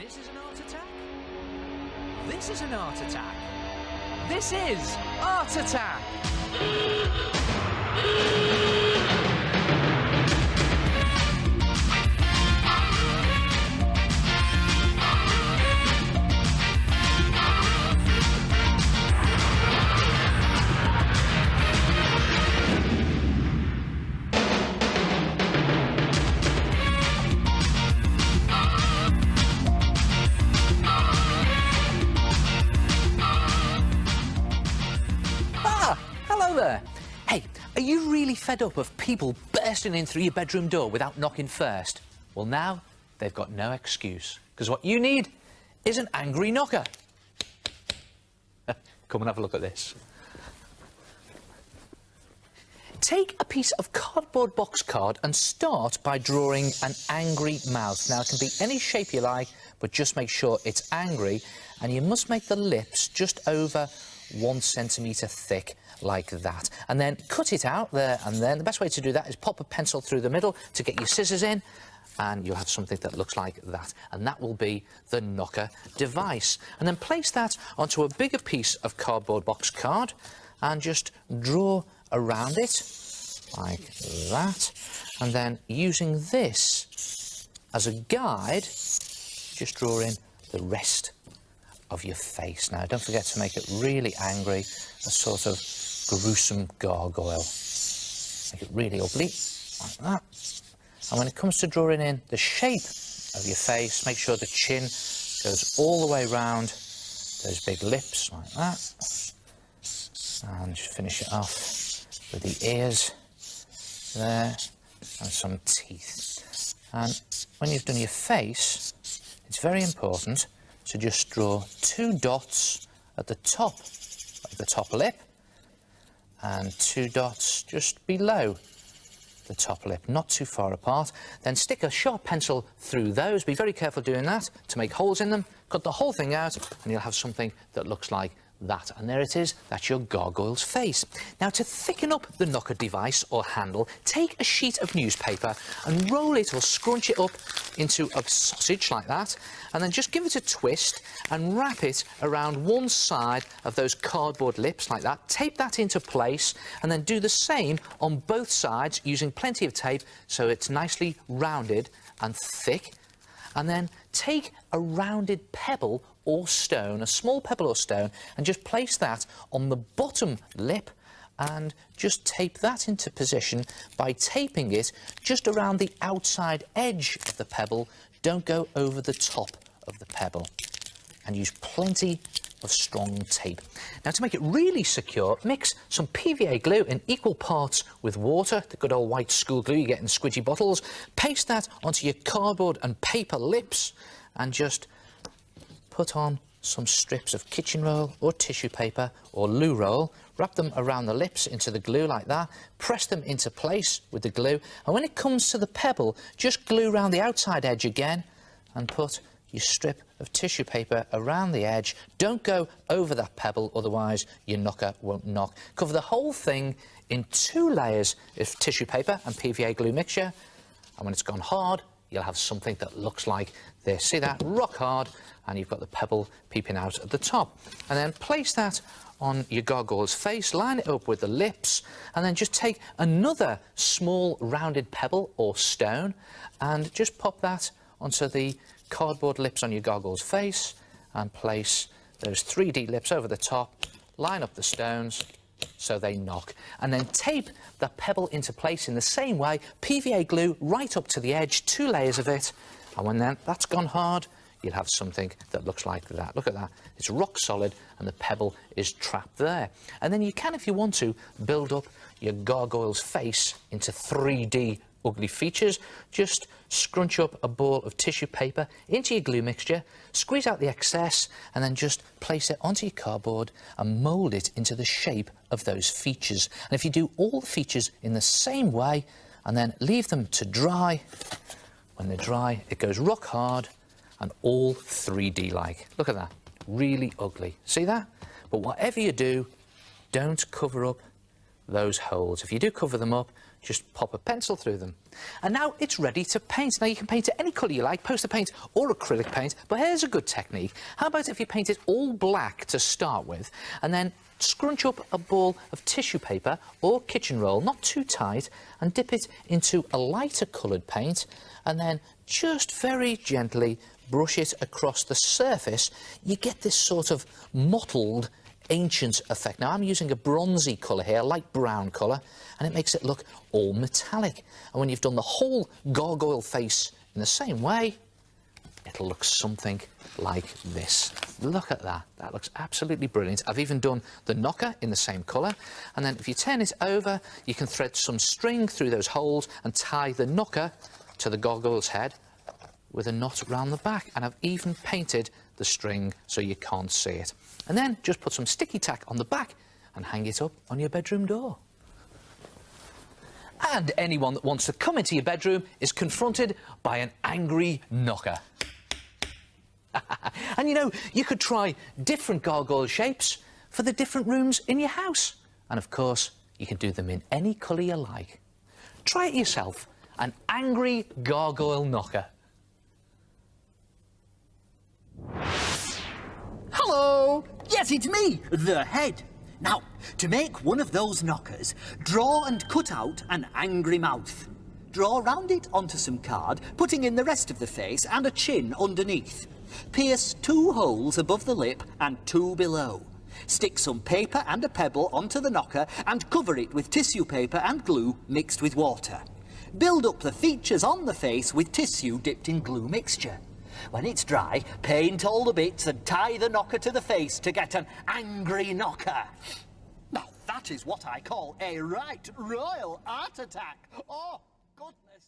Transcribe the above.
This is an art attack. This is an art attack. This is Art Attack. Hey, are you really fed up of people bursting in through your bedroom door without knocking first? Well, now they've got no excuse, because what you need is an angry knocker. Come and have a look at this. Take a piece of cardboard box card and start by drawing an angry mouth. Now, it can be any shape you like, but just make sure it's angry, and you must make the lips just over 1 centimetre thick, like that. And then cut it out there and then. The best way to do that is pop a pencil through the middle to get your scissors in, and you'll have something that looks like that. And that will be the knocker device. And then place that onto a bigger piece of cardboard box card and just draw around it like that. And then using this as a guide, just draw in the rest of your face. Now, don't forget to make it really angry, a sort of gruesome gargoyle. Make it really ugly, like that. And when it comes to drawing in the shape of your face, make sure the chin goes all the way round those big lips, like that. And just finish it off with the ears there, and some teeth. And when you've done your face, it's very important to just draw 2 dots at the top of the top lip and 2 dots just below the top lip, not too far apart. Then stick a sharp pencil through those. Be very careful doing that to make holes in them. Cut the whole thing out and you'll have something that looks like that. And there it is. That's your gargoyle's face. Now, to thicken up the knocker device or handle, take a sheet of newspaper and roll it or scrunch it up into a sausage like that, and then just give it a twist and wrap it around one side of those cardboard lips like that. Tape that into place and then do the same on both sides using plenty of tape so it's nicely rounded and thick. And then take a rounded pebble or stone, a small pebble or stone, and just place that on the bottom lip and just tape that into position by taping it just around the outside edge of the pebble. Don't go over the top of the pebble. And use plenty of strong tape. Now, to make it really secure, mix some PVA glue in equal parts with water, the good old white school glue you get in squidgy bottles. Paste that onto your cardboard and paper lips and just put on some strips of kitchen roll or tissue paper or loo roll. Wrap them around the lips into the glue like that. Press them into place with the glue. And when it comes to the pebble, just glue around the outside edge again and put your strip of tissue paper around the edge. Don't go over that pebble, otherwise your knocker won't knock. Cover the whole thing in 2 layers of tissue paper and PVA glue mixture, and when it's gone hard, you'll have something that looks like this. See that? Rock hard, and you've got the pebble peeping out at the top. And then place that on your gargoyle's face, line it up with the lips, and then just take another small rounded pebble or stone and just pop that onto the cardboard lips on your gargoyle's face and place those 3D lips over the top, line up the stones so they knock, and then tape the pebble into place in the same way, PVA glue right up to the edge, 2 layers of it, and when that's gone hard, you'll have something that looks like that. Look at that. It's rock solid and the pebble is trapped there. And then you can, if you want to, build up your gargoyle's face into 3D ugly features. Just scrunch up a ball of tissue paper into your glue mixture, squeeze out the excess, and then just place it onto your cardboard and mould it into the shape of those features. And if you do all the features in the same way and then leave them to dry, when they're dry, it goes rock hard and all 3D-like. Look at that. Really ugly. See that? But whatever you do, don't cover up those holes. If you do cover them up, just pop a pencil through them. And now it's ready to paint. Now you can paint it any colour you like, poster paint or acrylic paint, but here's a good technique. How about if you paint it all black to start with, and then scrunch up a ball of tissue paper or kitchen roll, not too tight, and dip it into a lighter coloured paint, and then just very gently brush it across the surface. You get this sort of mottled, ancient effect. Now I'm using a bronzy colour here, a light brown colour, and it makes it look all metallic. And when you've done the whole gargoyle face in the same way, it'll look something like this. Look at that. That looks absolutely brilliant. I've even done the knocker in the same colour. And then if you turn it over, you can thread some string through those holes and tie the knocker to the gargoyle's head with a knot round the back. And I've even painted the string so you can't see it. And then just put some sticky tack on the back and hang it up on your bedroom door. And anyone that wants to come into your bedroom is confronted by an angry knocker. And you know, you could try different gargoyle shapes for the different rooms in your house. And of course, you can do them in any colour you like. Try it yourself, an angry gargoyle knocker. Hello! Yes, it's me, the head. Now, to make one of those knockers, draw and cut out an angry mouth. Draw round it onto some card, putting in the rest of the face and a chin underneath. Pierce 2 holes above the lip and 2 below. Stick some paper and a pebble onto the knocker and cover it with tissue paper and glue mixed with water. Build up the features on the face with tissue dipped in glue mixture. When it's dry, paint all the bits and tie the knocker to the face to get an angry knocker. Now, that is what I call a right royal art attack. Oh, goodness.